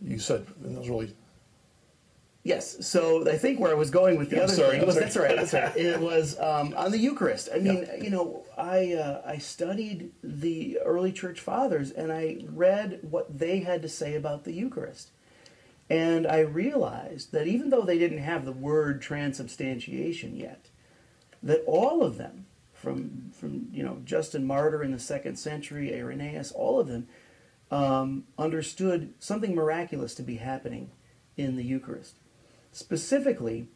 you said, and those really... Yes, so I think where I was going with the other thing was, that's right, it was on the Eucharist. I mean, you know, I studied the early church fathers, and I read what they had to say about the Eucharist. And I realized that even though they didn't have the word transubstantiation yet, that all of them, from you know, Justin Martyr in the 2nd century, Irenaeus, all of them understood something miraculous to be happening in the Eucharist. Specifically,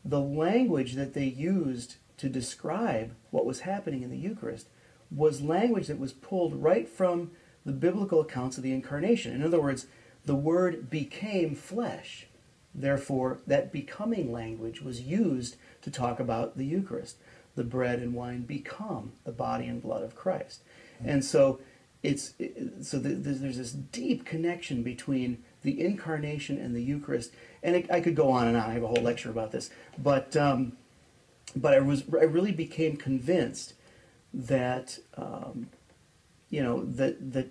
the language that they used to describe what was happening in the Eucharist was language that was pulled right from the biblical accounts of the Incarnation. In other words, the Word became flesh. Therefore, that becoming language was used to talk about the Eucharist. The bread and wine become the body and blood of Christ. And so there's this deep connection between the Incarnation and the Eucharist. And I could go on and on. I have a whole lecture about this. But I really became convinced that you know, that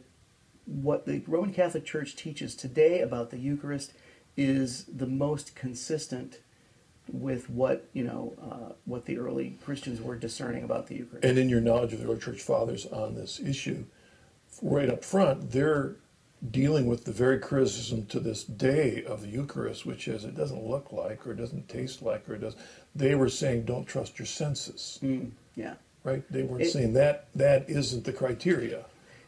what the Roman Catholic Church teaches today about the Eucharist is the most consistent with what, you know, what the early Christians were discerning about the Eucharist. And in your knowledge of the early church fathers on this issue, right up front, they're dealing with the very criticism to this day of the Eucharist, which is it doesn't look like, or it doesn't taste like, or it does. They were saying, don't trust your senses. Yeah. Right? They weren't saying that isn't the criteria.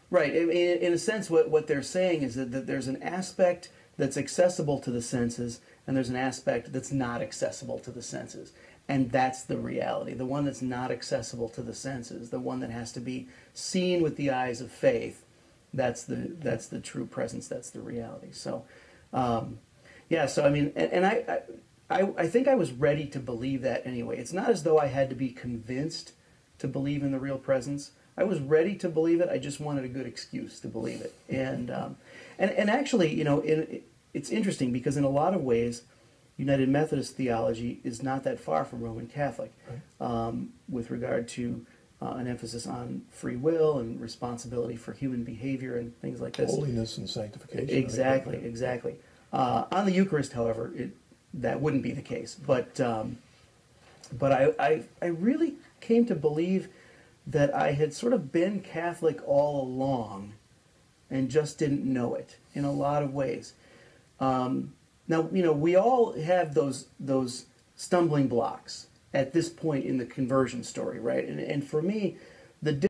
Right. In a sense, what they're saying is that there's an aspect that's accessible to the senses, and there's an aspect that's not accessible to the senses. And that's the reality. The one that's not accessible to the senses, the one that has to be seen with the eyes of faith, that's the true presence, that's the reality. So, yeah, so I mean, and I think I was ready to believe that anyway. It's not as though I had to be convinced to believe in the real presence. I was ready to believe it. I just wanted a good excuse to believe it. And actually, you know, it's interesting because in a lot of ways, United Methodist theology is not that far from Roman Catholic, with regard to an emphasis on free will and responsibility for human behavior and things like this. Holiness and sanctification. Exactly, exactly. On the Eucharist, however, that wouldn't be the case. But I really came to believe that I had sort of been Catholic all along and just didn't know it in a lot of ways. Now, you know, we all have those stumbling blocks at this point in the conversion story, right? And for me, the